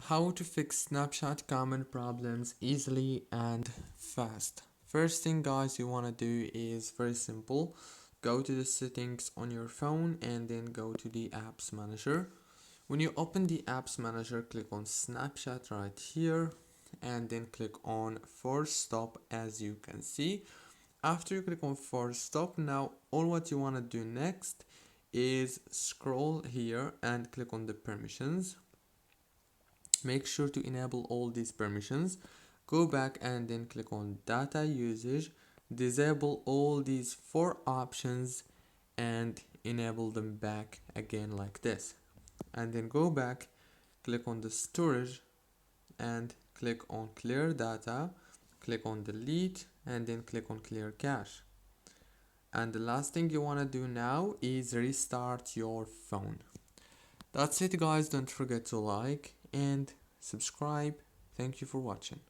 How to fix Snapchat comment problems easily and fast. First thing guys you want to do is very simple. Go to the settings on your phone and then go to the apps manager. When you open the apps manager, click on Snapchat right here and then click on force stop. As you can see, after you click on force stop, now all what you want to do next is scroll here and click on the permissions. Make sure to enable all these permissions. Go back and then click on data usage. Disable all these four options and enable them back again like this. And then go back, click on the storage and click on clear data. Click on delete and then click on clear cache. And the last thing you want to do now is restart your phone. That's it guys, don't forget to like and subscribe. Thank you for watching.